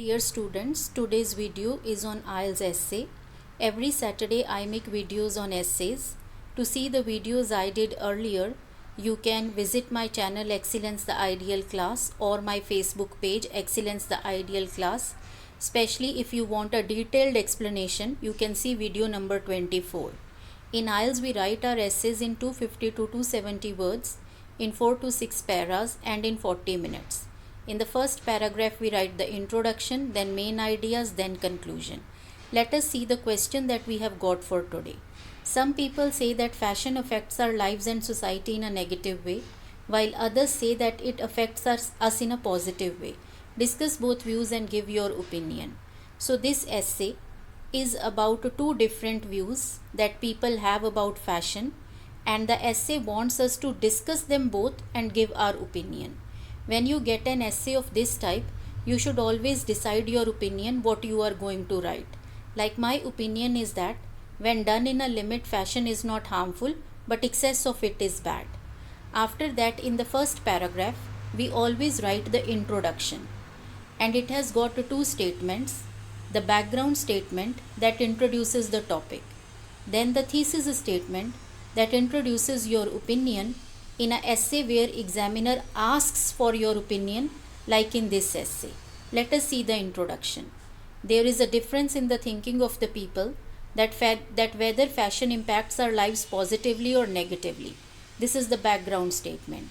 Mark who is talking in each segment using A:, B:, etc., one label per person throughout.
A: Dear students, today's video is on IELTS essay. Every Saturday I make videos on essays. To see the videos I did earlier, you can visit my channel Excellence the Ideal Class or my Facebook page Excellence the Ideal Class. Especially if you want a detailed explanation, you can see video number 24. In IELTS we write our essays in 250 to 270 words, in 4 to 6 paras and in 40 minutes. In the first paragraph, we write the introduction, then main ideas, then conclusion. Let us see the question that we have got for today. Some people say that fashion affects our lives and society in a negative way, while others say that it affects us in a positive way. Discuss both views and give your opinion. So this essay is about two different views that people have about fashion, and the essay wants us to discuss them both and give our opinion. When you get an essay of this type, you should always decide your opinion what you are going to write. Like my opinion is that when done in a limit, fashion is not harmful, but excess of it is bad. After that, in the first paragraph, we always write the introduction. And it has got two statements. The background statement that introduces the topic. Then the thesis statement that introduces your opinion in an essay where examiner asks for your opinion, like in this essay. Let us see the introduction. There is a difference in the thinking of the people that whether fashion impacts our lives positively or negatively. This is the background statement.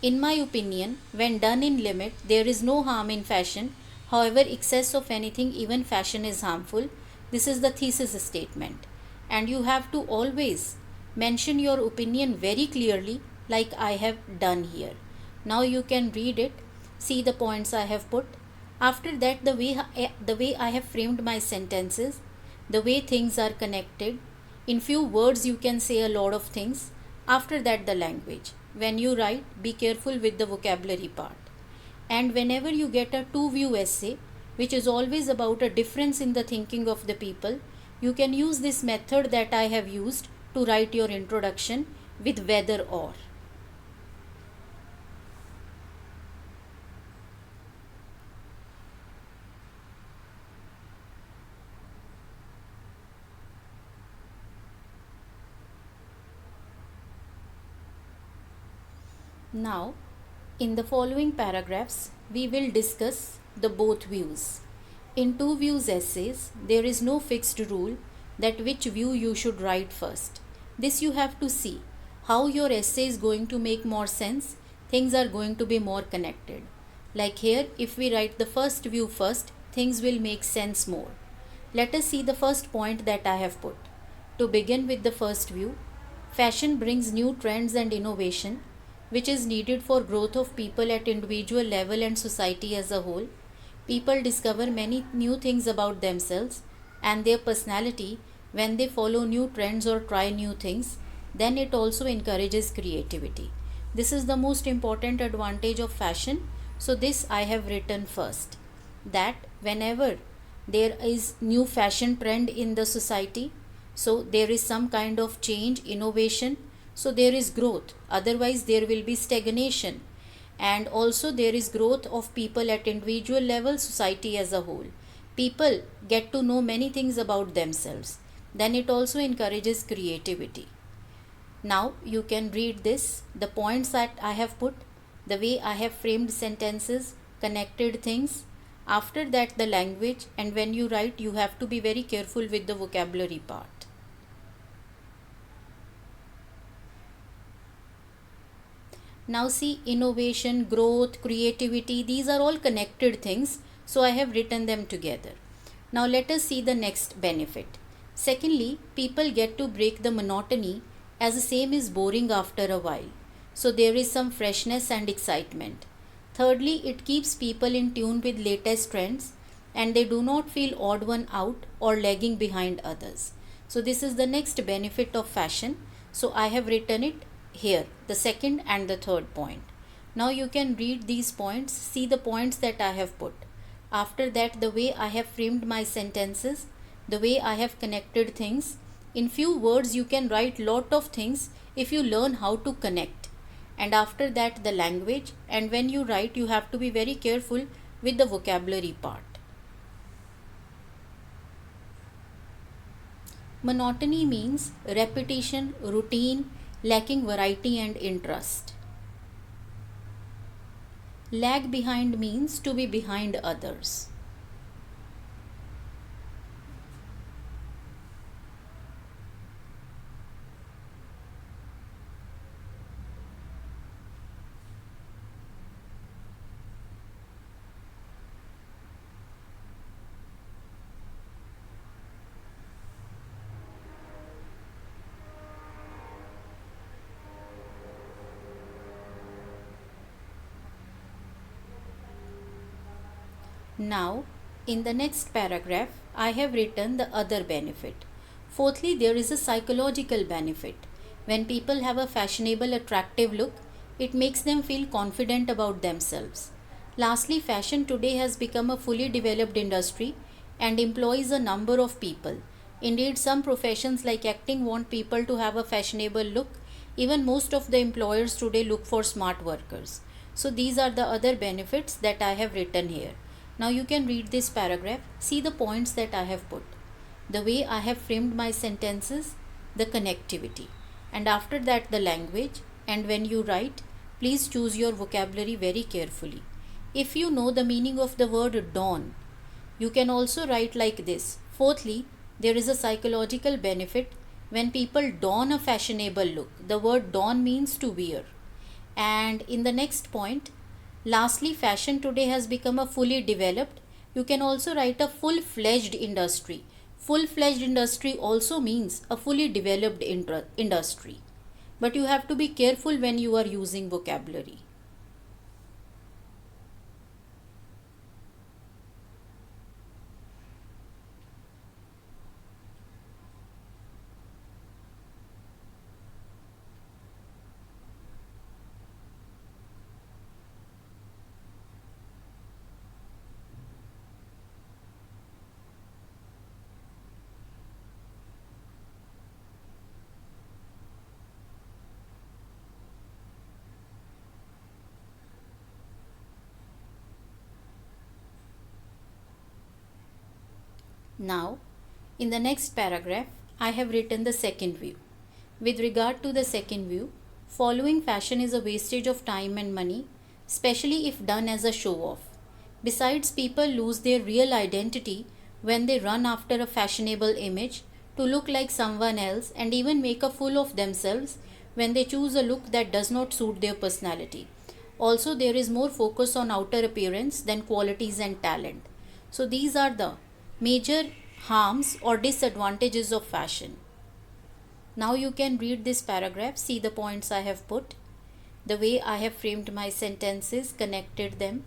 A: In my opinion, when done in limit, there is no harm in fashion. However, excess of anything, even fashion, is harmful. This is the thesis statement. And you have to always mention your opinion very clearly, like I have done here. Now you can read it, see the points I have put. After that, the way I have framed my sentences, the way things are connected. In few words you can say a lot of things. After that, the language. When you write, be careful with the vocabulary part. And whenever you get a two-view essay, which is always about a difference in the thinking of the people, you can use this method that I have used to write your introduction with whether or. Now, in the following paragraphs, we will discuss the both views. In two views essays, there is no fixed rule that which view you should write first. This you have to see. How your essay is going to make more sense, things are going to be more connected. Like here, if we write the first view first, things will make sense more. Let us see the first point that I have put. To begin with the first view, fashion brings new trends and innovation, which is needed for growth of people at individual level and society as a whole. People discover many new things about themselves and their personality when they follow new trends or try new things. Then it also encourages creativity. This is the most important advantage of fashion. So this I have written first, that whenever there is new fashion trend in the society, so there is some kind of change, innovation, so there is growth. Otherwise there will be stagnation. And also there is growth of people at individual level, society as a whole. People get to know many things about themselves. Then it also encourages creativity. Now you can read this, the points that I have put, the way I have framed sentences, connected things. After that, the language, and when you write, you have to be very careful with the vocabulary part. Now see, innovation, growth, creativity, these are all connected things. So I have written them together. Now let us see the next benefit. Secondly, people get to break the monotony, as the same is boring after a while. So there is some freshness and excitement. Thirdly, it keeps people in tune with latest trends and they do not feel odd one out or lagging behind others. So this is the next benefit of fashion. So I have written it here, the second and the third point. Now you can read these points, see the points that I have put. After that, the way I have framed my sentences, the way I have connected things. In few words you can write lot of things if you learn how to connect. And after that, the language, and when you write you have to be very careful with the vocabulary part. Monotony means repetition, routine, lacking variety and interest. Lag behind means to be behind others. Now, in the next paragraph, I have written the other benefit. Fourthly, there is a psychological benefit. When people have a fashionable, attractive look, it makes them feel confident about themselves. Lastly, fashion today has become a fully developed industry and employs a number of people. Indeed, some professions like acting want people to have a fashionable look. Even most of the employers today look for smart workers. So, these are the other benefits that I have written here. Now you can read this paragraph, see the points that I have put, the way I have framed my sentences, the connectivity, and after that the language. And when you write, please choose your vocabulary very carefully. If you know the meaning of the word dawn, you can also write like this. Fourthly, there is a psychological benefit when people don a fashionable look. The word don means to wear. And in the next point, lastly, fashion today has become a fully developed. You can also write a full-fledged industry. Full-fledged industry also means a fully developed industry. But you have to be careful when you are using vocabulary. Now, in the next paragraph, I have written the second view. With regard to the second view, following fashion is a wastage of time and money, especially if done as a show off. Besides, people lose their real identity when they run after a fashionable image to look like someone else and even make a fool of themselves when they choose a look that does not suit their personality. Also, there is more focus on outer appearance than qualities and talent. So, these are the major harms or disadvantages of fashion. Now you can read this paragraph, see the points I have put, the way I have framed my sentences, connected them,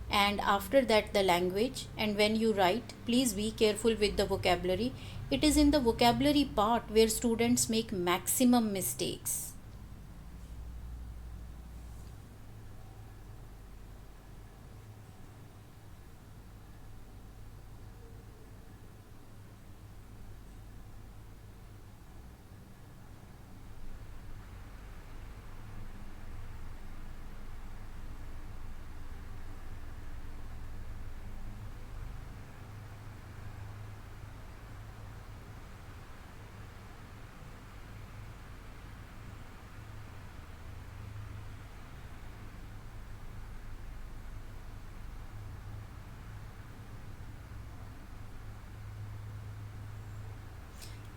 A: and after that the language. And when you write, please be careful with the vocabulary. It is in the vocabulary part where students make maximum mistakes.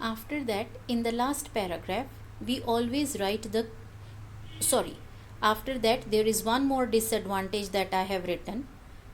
A: After that, in the last paragraph, we always write the sorry. After that, there is one more disadvantage that I have written.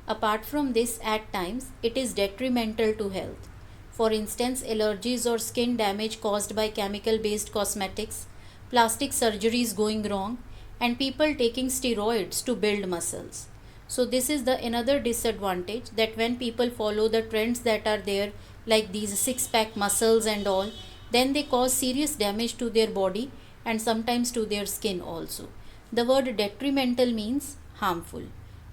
A: Apart from this, at times it is detrimental to health. For instance, allergies or skin damage caused by chemical based cosmetics, plastic surgeries going wrong, and people taking steroids to build muscles. So this is the another disadvantage, that when people follow the trends that are there, like these six pack muscles and all, then they cause serious damage to their body and sometimes to their skin also. The word detrimental means harmful.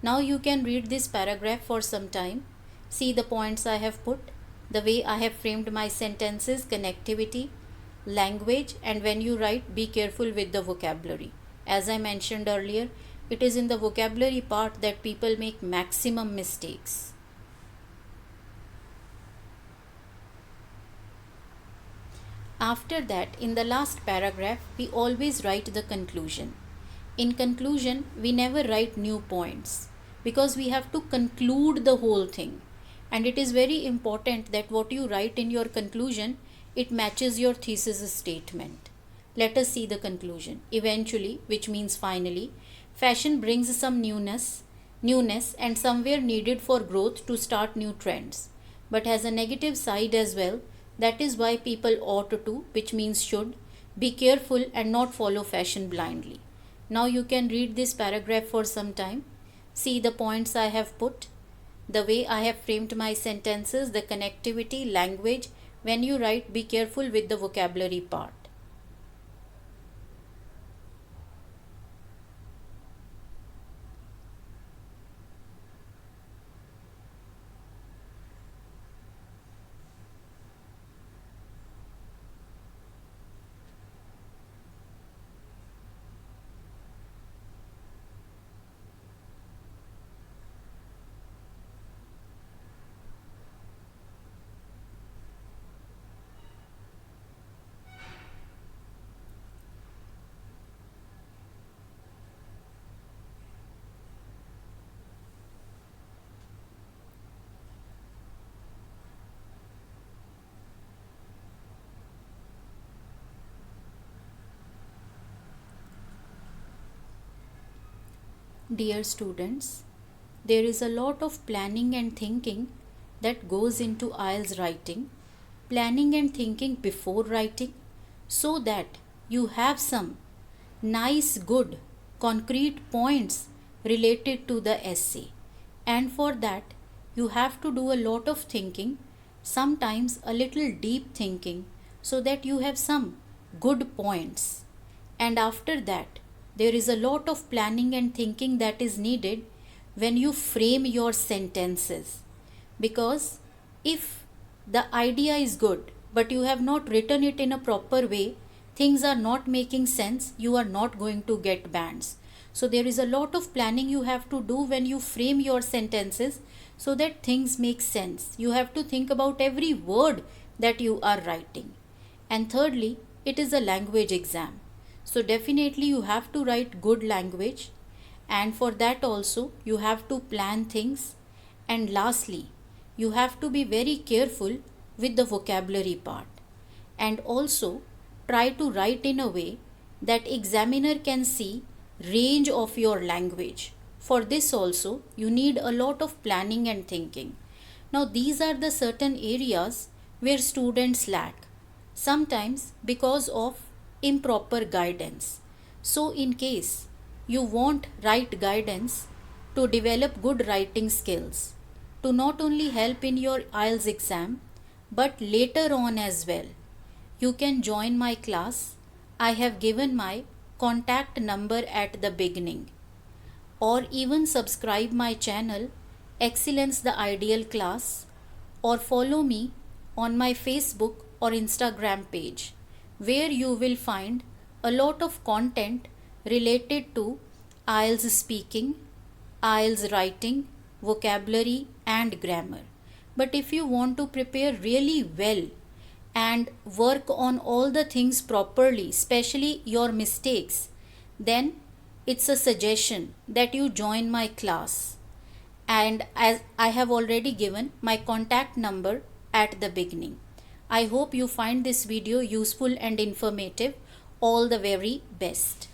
A: Now you can read this paragraph for some time. See the points I have put, the way I have framed my sentences, connectivity, language, and when you write, be careful with the vocabulary. As I mentioned earlier, it is in the vocabulary part that people make maximum mistakes. After that, in the last paragraph, we always write the conclusion. In conclusion, we never write new points because we have to conclude the whole thing. And it is very important that what you write in your conclusion, it matches your thesis statement. Let us see the conclusion. Eventually, which means finally, fashion brings some newness and somewhere needed for growth to start new trends, but has a negative side as well. That is why people ought to, which means should, be careful and not follow fashion blindly. Now you can read this paragraph for some time. See the points I have put, the way I have framed my sentences, the connectivity, language. When you write, be careful with the vocabulary part. Dear students, there is a lot of planning and thinking that goes into IELTS writing. Planning and thinking before writing so that you have some nice, good, concrete points related to the essay. And for that, you have to do a lot of thinking, sometimes a little deep thinking, so that you have some good points. And after that, there is a lot of planning and thinking that is needed when you frame your sentences. Because if the idea is good, but you have not written it in a proper way, things are not making sense, you are not going to get bands. So there is a lot of planning you have to do when you frame your sentences so that things make sense. You have to think about every word that you are writing. And thirdly, it is a language exam. So definitely you have to write good language, and for that also you have to plan things. And lastly, you have to be very careful with the vocabulary part, and also try to write in a way that examiner can see range of your language. For this also you need a lot of planning and thinking. Now these are the certain areas where students lack, sometimes because of improper guidance. So in case you want right guidance to develop good writing skills, to not only help in your IELTS exam but later on as well, you can join my class. I have given my contact number at the beginning, or even subscribe my channel Excellence the Ideal Class, or follow me on my Facebook or Instagram page, where you will find a lot of content related to IELTS speaking, IELTS writing, vocabulary and grammar. But if you want to prepare really well and work on all the things properly, especially your mistakes, then it's a suggestion that you join my class. And as I have already given my contact number at the beginning. I hope you find this video useful and informative. All the very best.